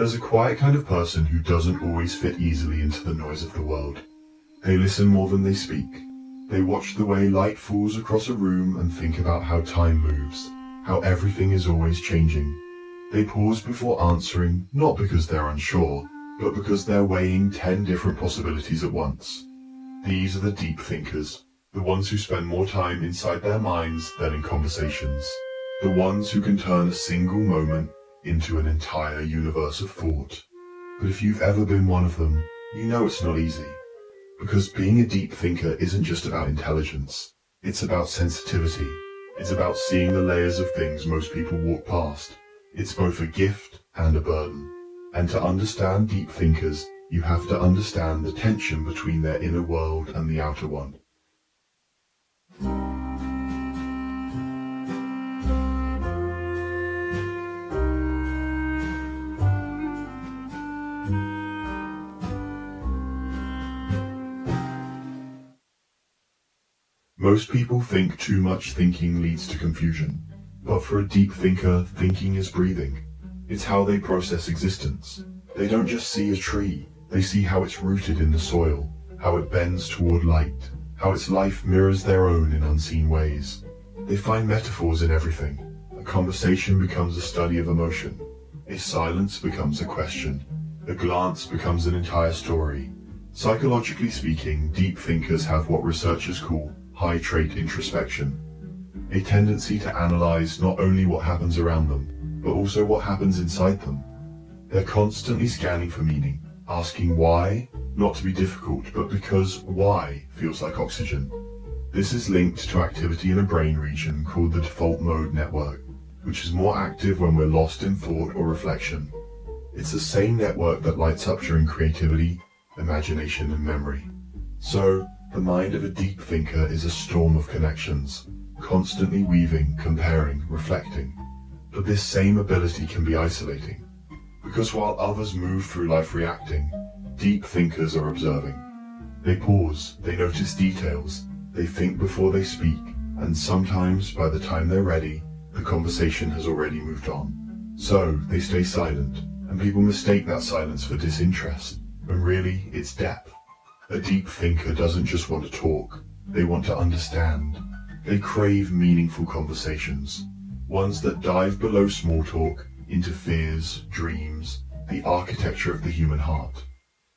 There's a quiet kind of person who doesn't always fit easily into the noise of the world. They listen more than they speak. They watch the way light falls across a room and think about how time moves, how everything is always changing. They pause before answering, not because they're unsure, but because they're weighing 10 different possibilities at once. These are the deep thinkers, the ones who spend more time inside their minds than in conversations, the ones who can turn a single moment into an entire universe of thought. But if you've ever been one of them, you know it's not easy. Because being a deep thinker isn't just about intelligence, it's about sensitivity. It's about seeing the layers of things most people walk past. It's both a gift and a burden. And to understand deep thinkers, you have to understand the tension between their inner world and the outer one. Most people think too much thinking leads to confusion, but for a deep thinker, thinking is breathing. It's how they process existence. They don't just see a tree, they see how it's rooted in the soil, how it bends toward light, how its life mirrors their own in unseen ways. They find metaphors in everything. A conversation becomes a study of emotion. A silence becomes a question. A glance becomes an entire story. Psychologically speaking, deep thinkers have what researchers call high trait introspection, a tendency to analyze not only what happens around them, but also what happens inside them. They're constantly scanning for meaning, asking why, not to be difficult, but because why feels like oxygen. This is linked to activity in a brain region called the default mode network, which is more active when we're lost in thought or reflection. It's the same network that lights up during creativity, imagination, and memory. So, the mind of a deep thinker is a storm of connections, constantly weaving, comparing, reflecting. But this same ability can be isolating, because while others move through life reacting, deep thinkers are observing. They pause, they notice details, they think before they speak, and sometimes by the time they're ready, the conversation has already moved on. So they stay silent, and people mistake that silence for disinterest, when really it's depth. A deep thinker doesn't just want to talk, they want to understand. They crave meaningful conversations, ones that dive below small talk into fears, dreams, the architecture of the human heart.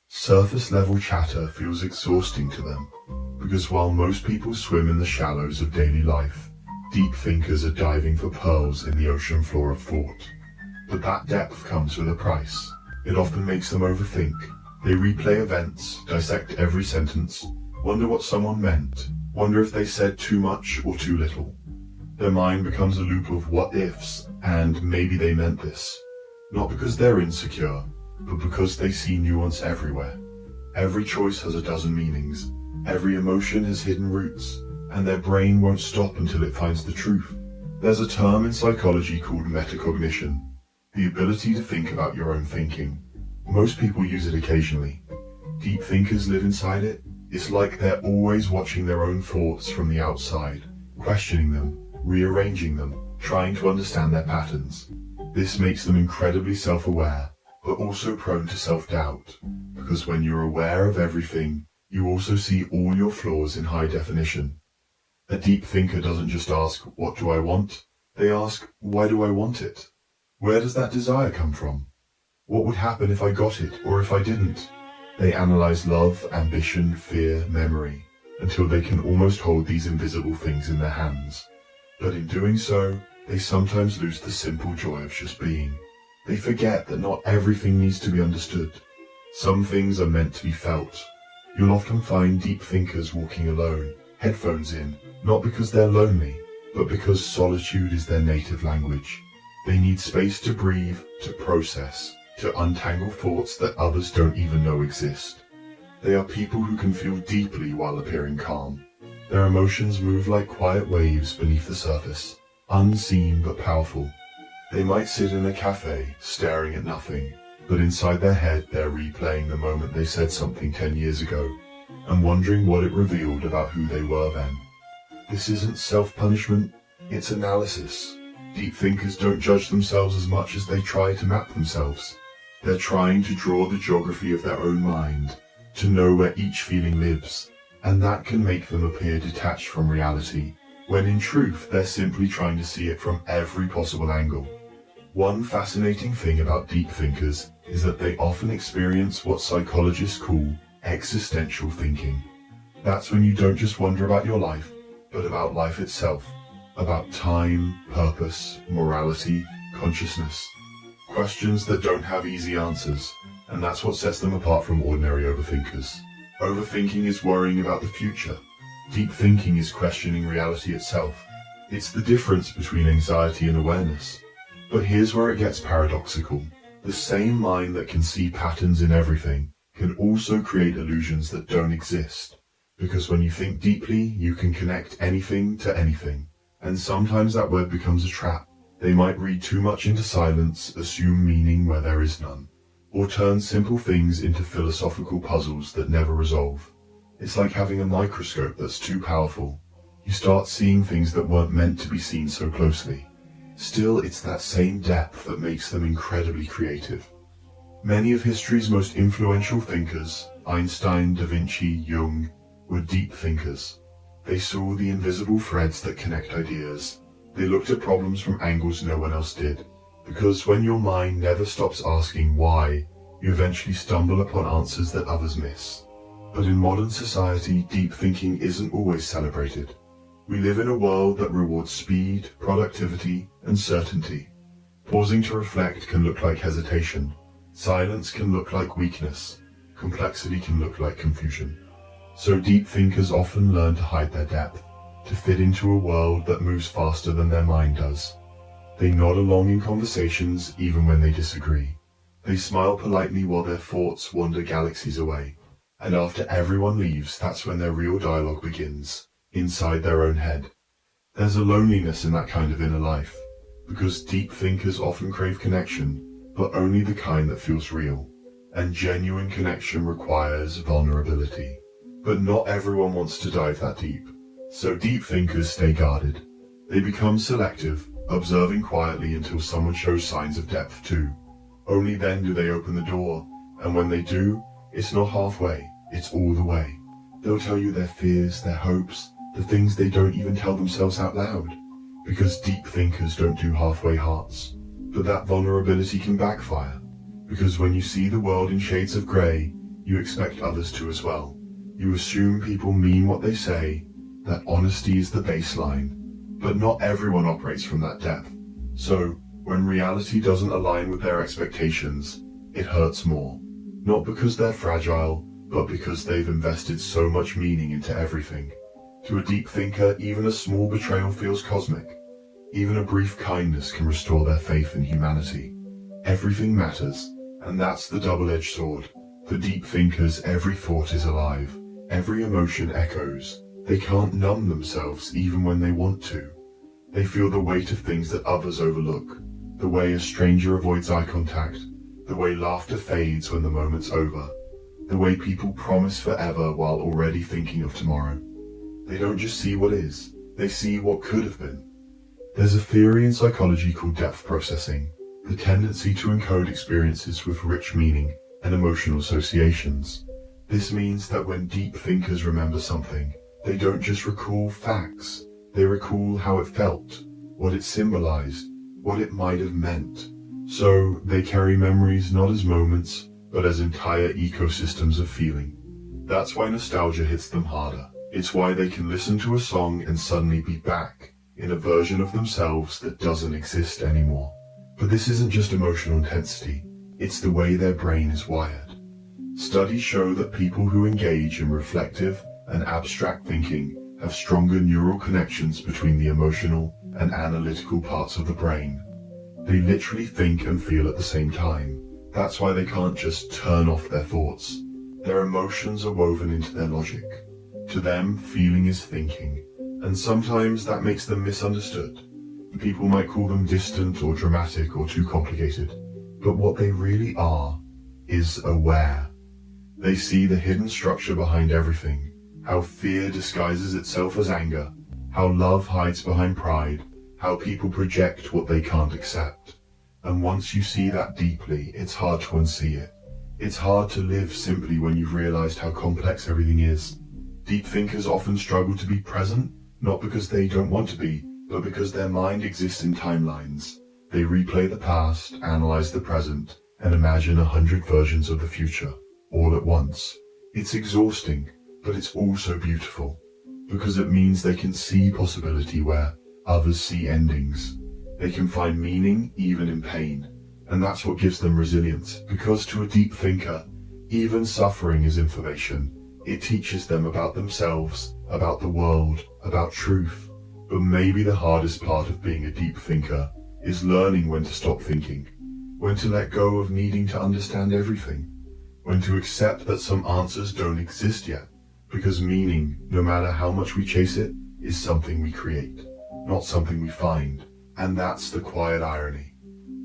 Surface level chatter feels exhausting to them, because while most people swim in the shallows of daily life, deep thinkers are diving for pearls in the ocean floor of thought. But that depth comes with a price. It often makes them overthink. They replay events, dissect every sentence, wonder what someone meant, wonder if they said too much or too little. Their mind becomes a loop of what ifs, and maybe they meant this. Not because they're insecure, but because they see nuance everywhere. Every choice has a dozen meanings, every emotion has hidden roots, and their brain won't stop until it finds the truth. There's a term in psychology called metacognition, the ability to think about your own thinking. Most people use it occasionally. Deep thinkers live inside it. It's like they're always watching their own thoughts from the outside, questioning them, rearranging them, trying to understand their patterns. This makes them incredibly self-aware, but also prone to self-doubt, because when you're aware of everything, you also see all your flaws in high definition. A deep thinker doesn't just ask, what do I want? They ask, why do I want it? Where does that desire come from? What would happen if I got it, or if I didn't? They analyze love, ambition, fear, memory, until they can almost hold these invisible things in their hands. But in doing so, they sometimes lose the simple joy of just being. They forget that not everything needs to be understood. Some things are meant to be felt. You'll often find deep thinkers walking alone, headphones in, not because they're lonely, but because solitude is their native language. They need space to breathe, to process, to untangle thoughts that others don't even know exist. They are people who can feel deeply while appearing calm. Their emotions move like quiet waves beneath the surface, unseen but powerful. They might sit in a cafe, staring at nothing, but inside their head they're replaying the moment they said something 10 years ago, and wondering what it revealed about who they were then. This isn't self-punishment, it's analysis. Deep thinkers don't judge themselves as much as they try to map themselves. They're trying to draw the geography of their own mind, to know where each feeling lives, and that can make them appear detached from reality, when in truth they're simply trying to see it from every possible angle. One fascinating thing about deep thinkers is that they often experience what psychologists call existential thinking. That's when you don't just wonder about your life, but about life itself, about time, purpose, morality, consciousness. Questions that don't have easy answers, and that's what sets them apart from ordinary overthinkers. Overthinking is worrying about the future. Deep thinking is questioning reality itself. It's the difference between anxiety and awareness. But here's where it gets paradoxical. The same mind that can see patterns in everything can also create illusions that don't exist. Because when you think deeply, you can connect anything to anything. And sometimes that word becomes a trap. They might read too much into silence, assume meaning where there is none, or turn simple things into philosophical puzzles that never resolve. It's like having a microscope that's too powerful. You start seeing things that weren't meant to be seen so closely. Still, it's that same depth that makes them incredibly creative. Many of history's most influential thinkers, Einstein, Da Vinci, Jung, were deep thinkers. They saw the invisible threads that connect ideas. They looked at problems from angles no one else did. Because when your mind never stops asking why, you eventually stumble upon answers that others miss. But in modern society, deep thinking isn't always celebrated. We live in a world that rewards speed, productivity, and certainty. Pausing to reflect can look like hesitation. Silence can look like weakness. Complexity can look like confusion. So deep thinkers often learn to hide their depth, to fit into a world that moves faster than their mind does. They nod along in conversations even when they disagree. They smile politely while their thoughts wander galaxies away. And after everyone leaves, that's when their real dialogue begins, inside their own head. There's a loneliness in that kind of inner life, because deep thinkers often crave connection, but only the kind that feels real. And genuine connection requires vulnerability. But not everyone wants to dive that deep. So deep thinkers stay guarded. They become selective, observing quietly until someone shows signs of depth too. Only then do they open the door, and when they do, it's not halfway, it's all the way. They'll tell you their fears, their hopes, the things they don't even tell themselves out loud. Because deep thinkers don't do halfway hearts. But that vulnerability can backfire. Because when you see the world in shades of grey, you expect others to as well. You assume people mean what they say, that honesty is the baseline. But not everyone operates from that depth. So, when reality doesn't align with their expectations, it hurts more. Not because they're fragile, but because they've invested so much meaning into everything. To a deep thinker, even a small betrayal feels cosmic. Even a brief kindness can restore their faith in humanity. Everything matters, and that's the double-edged sword. For deep thinkers, every thought is alive. Every emotion echoes. They can't numb themselves even when they want to. They feel the weight of things that others overlook. The way a stranger avoids eye contact. The way laughter fades when the moment's over. The way people promise forever while already thinking of tomorrow. They don't just see what is, they see what could have been. There's a theory in psychology called depth processing, the tendency to encode experiences with rich meaning and emotional associations. This means that when deep thinkers remember something, they don't just recall facts, they recall how it felt, what it symbolized, what it might have meant. So they carry memories not as moments, but as entire ecosystems of feeling. That's why nostalgia hits them harder. It's why they can listen to a song and suddenly be back in a version of themselves that doesn't exist anymore. But this isn't just emotional intensity, it's the way their brain is wired. Studies show that people who engage in reflective and abstract thinking have stronger neural connections between the emotional and analytical parts of the brain. They literally think and feel at the same time. That's why they can't just turn off their thoughts. Their emotions are woven into their logic. To them, feeling is thinking, and sometimes that makes them misunderstood. People might call them distant or dramatic or too complicated, but what they really are is aware. They see the hidden structure behind everything, how fear disguises itself as anger, how love hides behind pride, how people project what they can't accept. And once you see that deeply, it's hard to unsee it. It's hard to live simply when you've realized how complex everything is. Deep thinkers often struggle to be present, not because they don't want to be, but because their mind exists in timelines. They replay the past, analyze the present, and imagine 100 versions of the future, all at once. It's exhausting, but it's also beautiful, because it means they can see possibility where others see endings. They can find meaning even in pain, and that's what gives them resilience, because to a deep thinker, even suffering is information. It teaches them about themselves, about the world, about truth. But maybe the hardest part of being a deep thinker is learning when to stop thinking, when to let go of needing to understand everything, when to accept that some answers don't exist yet, because meaning, no matter how much we chase it, is something we create, not something we find. And that's the quiet irony.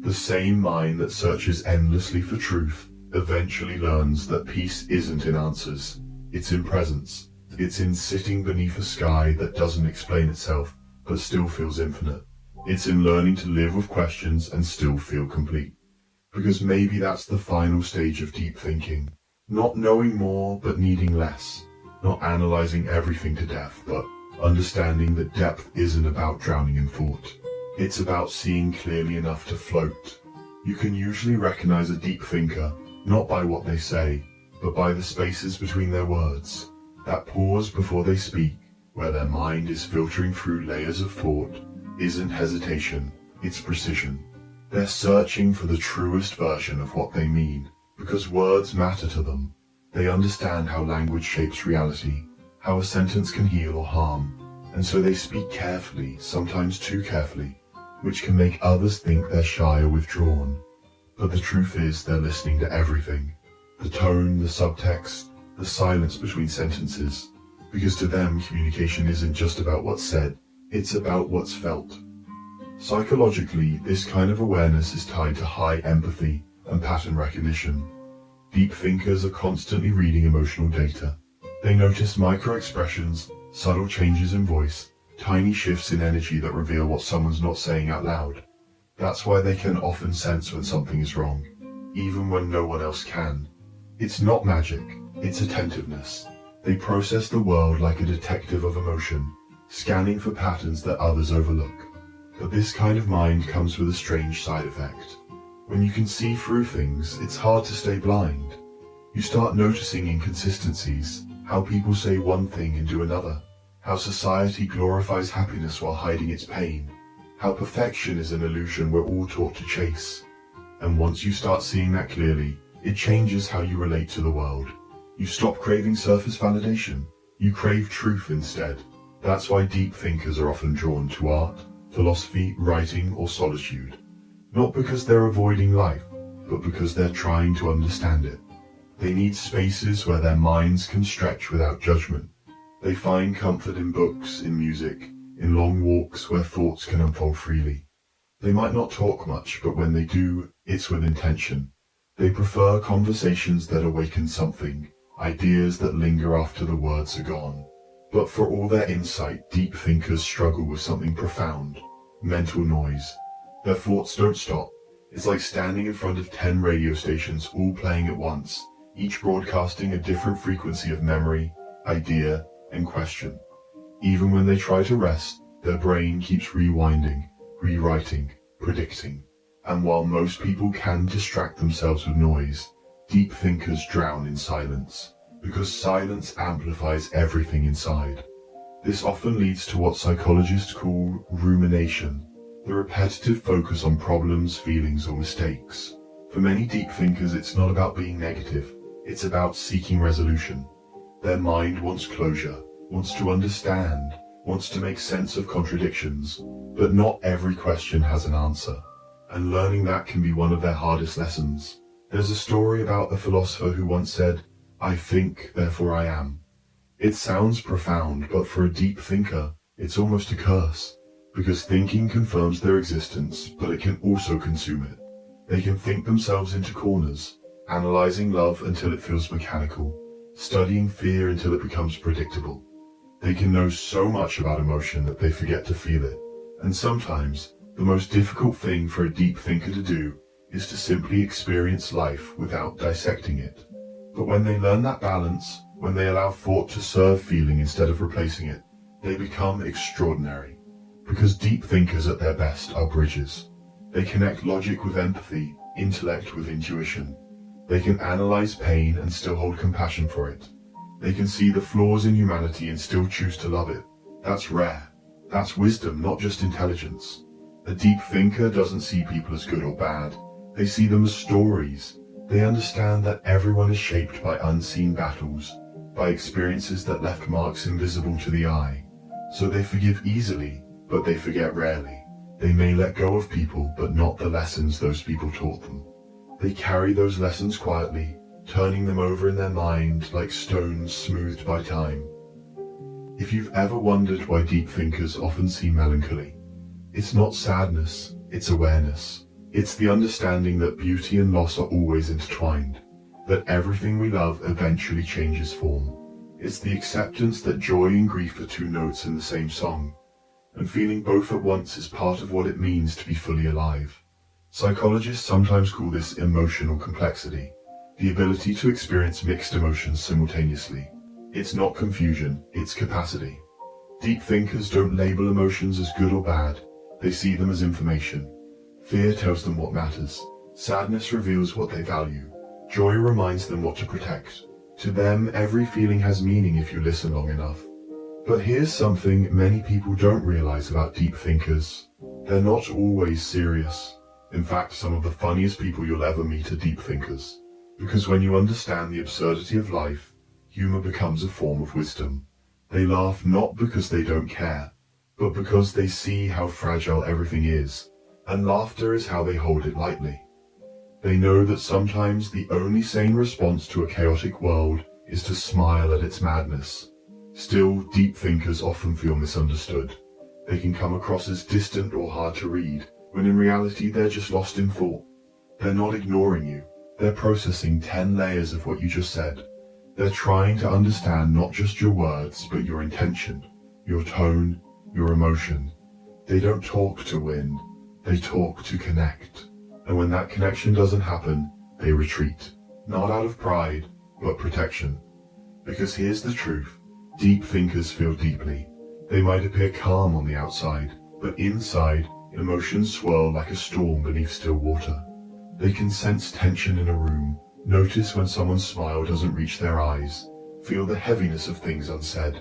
The same mind that searches endlessly for truth eventually learns that peace isn't in answers, it's in presence. It's in sitting beneath a sky that doesn't explain itself, but still feels infinite. It's in learning to live with questions and still feel complete. Because maybe that's the final stage of deep thinking. Not knowing more, but needing less. Not analyzing everything to death, but understanding that depth isn't about drowning in thought. It's about seeing clearly enough to float. You can usually recognize a deep thinker, not by what they say, but by the spaces between their words. That pause before they speak, where their mind is filtering through layers of thought, isn't hesitation, it's precision. They're searching for the truest version of what they mean, because words matter to them. They understand how language shapes reality, how a sentence can heal or harm, and so they speak carefully, sometimes too carefully, which can make others think they're shy or withdrawn. But the truth is they're listening to everything. The tone, the subtext, the silence between sentences. Because to them, communication isn't just about what's said, it's about what's felt. Psychologically, this kind of awareness is tied to high empathy and pattern recognition. Deep thinkers are constantly reading emotional data. They notice micro-expressions, subtle changes in voice, tiny shifts in energy that reveal what someone's not saying out loud. That's why they can often sense when something is wrong, even when no one else can. It's not magic, it's attentiveness. They process the world like a detective of emotion, scanning for patterns that others overlook. But this kind of mind comes with a strange side effect. When you can see through things, it's hard to stay blind. You start noticing inconsistencies, how people say one thing and do another, how society glorifies happiness while hiding its pain, how perfection is an illusion we're all taught to chase. And once you start seeing that clearly, it changes how you relate to the world. You stop craving surface validation. You crave truth instead. That's why deep thinkers are often drawn to art, philosophy, writing, or solitude. Not because they're avoiding life, but because they're trying to understand it. They need spaces where their minds can stretch without judgment. They find comfort in books, in music, in long walks where thoughts can unfold freely. They might not talk much, but when they do, it's with intention. They prefer conversations that awaken something, ideas that linger after the words are gone. But for all their insight, deep thinkers struggle with something profound, mental noise. Their thoughts don't stop. It's like standing in front of 10 radio stations all playing at once, each broadcasting a different frequency of memory, idea, and question. Even when they try to rest, their brain keeps rewinding, rewriting, predicting. And while most people can distract themselves with noise, deep thinkers drown in silence, because silence amplifies everything inside. This often leads to what psychologists call rumination, the repetitive focus on problems, feelings, or mistakes. For many deep thinkers, it's not about being negative, it's about seeking resolution. Their mind wants closure, wants to understand, wants to make sense of contradictions, but not every question has an answer. And learning that can be one of their hardest lessons. There's a story about a philosopher who once said, "I think, therefore I am." It sounds profound, but for a deep thinker, it's almost a curse. Because thinking confirms their existence, but it can also consume it. They can think themselves into corners, analyzing love until it feels mechanical, studying fear until it becomes predictable. They can know so much about emotion that they forget to feel it. And sometimes, The most difficult thing for a deep thinker to do is to simply experience life without dissecting it. But when they learn that balance, when they allow thought to serve feeling instead of replacing it, they become extraordinary. Because deep thinkers at their best are bridges. They connect logic with empathy, intellect with intuition. They can analyze pain and still hold compassion for it. They can see the flaws in humanity and still choose to love it. That's rare. That's wisdom, not just intelligence. A deep thinker doesn't see people as good or bad. They see them as stories. They understand that everyone is shaped by unseen battles, by experiences that left marks invisible to the eye. So they forgive easily, but they forget rarely. They may let go of people, but not the lessons those people taught them. They carry those lessons quietly, turning them over in their mind like stones smoothed by time. If you've ever wondered why deep thinkers often seem melancholy, it's not sadness, it's awareness. It's the understanding that beauty and loss are always intertwined, that everything we love eventually changes form. It's the acceptance that joy and grief are two notes in the same song, and feeling both at once is part of what it means to be fully alive. Psychologists sometimes call this emotional complexity, the ability to experience mixed emotions simultaneously. It's not confusion, it's capacity. Deep thinkers don't label emotions as good or bad, they see them as information. Fear tells them what matters. Sadness reveals what they value. Joy reminds them what to protect. To them, every feeling has meaning if you listen long enough. But here's something many people don't realize about deep thinkers. They're not always serious. In fact, some of the funniest people you'll ever meet are deep thinkers. Because when you understand the absurdity of life, humor becomes a form of wisdom. They laugh not because they don't care, but because they see how fragile everything is, and laughter is how they hold it lightly. They know that sometimes the only sane response to a chaotic world is to smile at its madness. Still, deep thinkers often feel misunderstood. They can come across as distant or hard to read, when in reality they're just lost in thought. They're not ignoring you. They're processing 10 layers of what you just said. They're trying to understand not just your words, but your intention, your tone, your emotion. They don't talk to win. They talk to connect. And when that connection doesn't happen, they retreat. Not out of pride, but protection. Because here's the truth. Deep thinkers feel deeply. They might appear calm on the outside, but inside, emotions swirl like a storm beneath still water. They can sense tension in a room, notice when someone's smile doesn't reach their eyes, feel the heaviness of things unsaid.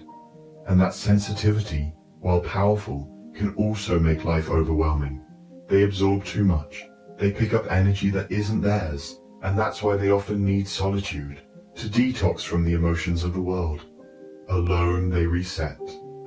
And that sensitivity, while powerful, can also make life overwhelming. They absorb too much. They pick up energy that isn't theirs, and that's why they often need solitude, to detox from the emotions of the world. Alone they reset.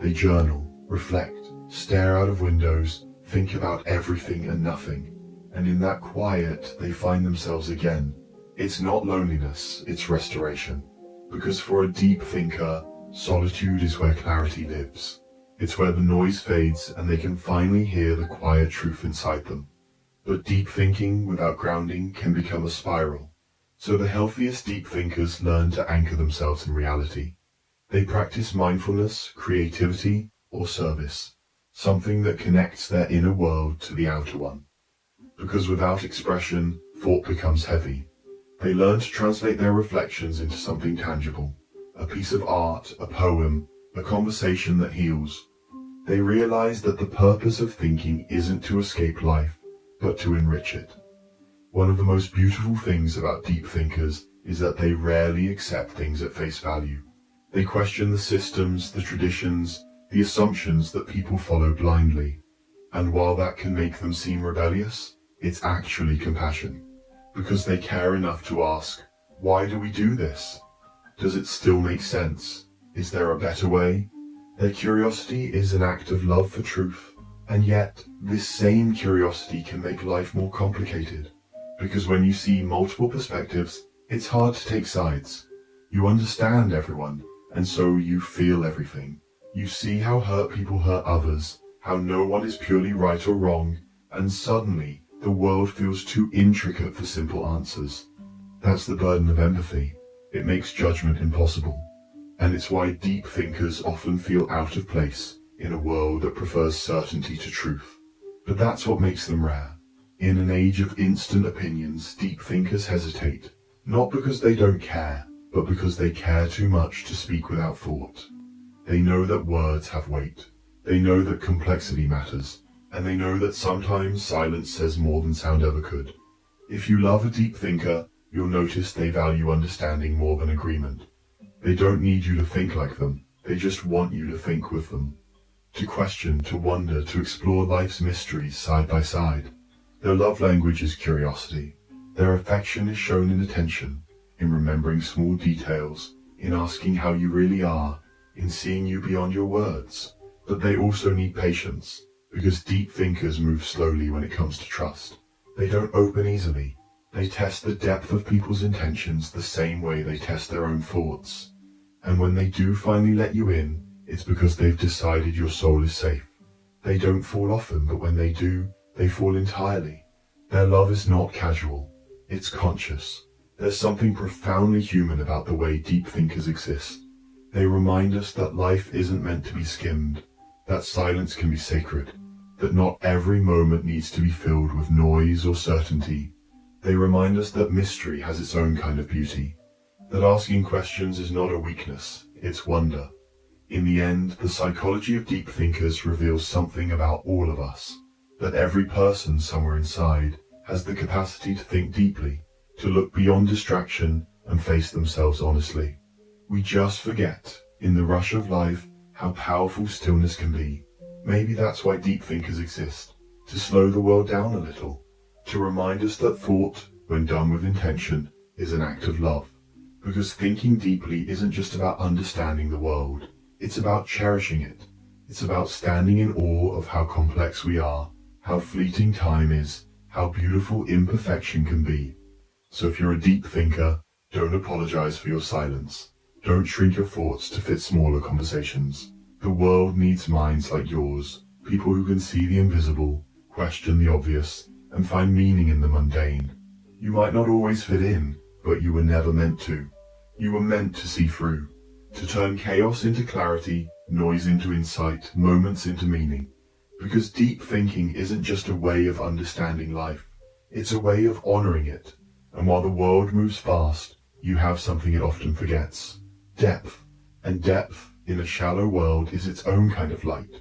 They journal, reflect, stare out of windows, think about everything and nothing. And in that quiet, they find themselves again. It's not loneliness, it's restoration. Because for a deep thinker, solitude is where clarity lives. It's where the noise fades and they can finally hear the quiet truth inside them. But deep thinking without grounding can become a spiral. So the healthiest deep thinkers learn to anchor themselves in reality. They practice mindfulness, creativity, or service, something that connects their inner world to the outer one. Because without expression, thought becomes heavy. They learn to translate their reflections into something tangible, a piece of art, a poem, a conversation that heals. They realize that the purpose of thinking isn't to escape life, but to enrich it. One of the most beautiful things about deep thinkers is that they rarely accept things at face value. They question the systems, the traditions, the assumptions that people follow blindly. And while that can make them seem rebellious, it's actually compassion. Because they care enough to ask, why do we do this? Does it still make sense? Is there a better way? Their curiosity is an act of love for truth. And yet, this same curiosity can make life more complicated. Because when you see multiple perspectives, it's hard to take sides. You understand everyone, and so you feel everything. You see how hurt people hurt others, how no one is purely right or wrong, and suddenly the world feels too intricate for simple answers. That's the burden of empathy. It makes judgment impossible. And it's why deep thinkers often feel out of place in a world that prefers certainty to truth. But that's what makes them rare. In an age of instant opinions, deep thinkers hesitate, not because they don't care, but because they care too much to speak without thought. They know that words have weight. They know that complexity matters, and they know that sometimes silence says more than sound ever could. If you love a deep thinker, you'll notice they value understanding more than agreement. They don't need you to think like them, they just want you to think with them. To question, to wonder, to explore life's mysteries side by side. Their love language is curiosity. Their affection is shown in attention, in remembering small details, in asking how you really are, in seeing you beyond your words. But they also need patience, because deep thinkers move slowly when it comes to trust. They don't open easily. They test the depth of people's intentions the same way they test their own thoughts. And when they do finally let you in, it's because they've decided your soul is safe. They don't fall often, but when they do, they fall entirely. Their love is not casual. It's conscious. There's something profoundly human about the way deep thinkers exist. They remind us that life isn't meant to be skimmed, that silence can be sacred, that not every moment needs to be filled with noise or certainty. They remind us that mystery has its own kind of beauty, that asking questions is not a weakness, it's wonder. In the end, the psychology of deep thinkers reveals something about all of us, that every person somewhere inside has the capacity to think deeply, to look beyond distraction and face themselves honestly. We just forget, in the rush of life, how powerful stillness can be. Maybe that's why deep thinkers exist, to slow the world down a little, to remind us that thought, when done with intention, is an act of love. Because thinking deeply isn't just about understanding the world, it's about cherishing it. It's about standing in awe of how complex we are, how fleeting time is, how beautiful imperfection can be. So if you're a deep thinker, don't apologize for your silence. Don't shrink your thoughts to fit smaller conversations. The world needs minds like yours, people who can see the invisible, question the obvious, and find meaning in the mundane. You might not always fit in, but you were never meant to. You were meant to see through, to turn chaos into clarity, noise into insight, moments into meaning. Because deep thinking isn't just a way of understanding life, it's a way of honoring it. And while the world moves fast, you have something it often forgets. Depth. And depth, in a shallow world, is its own kind of light.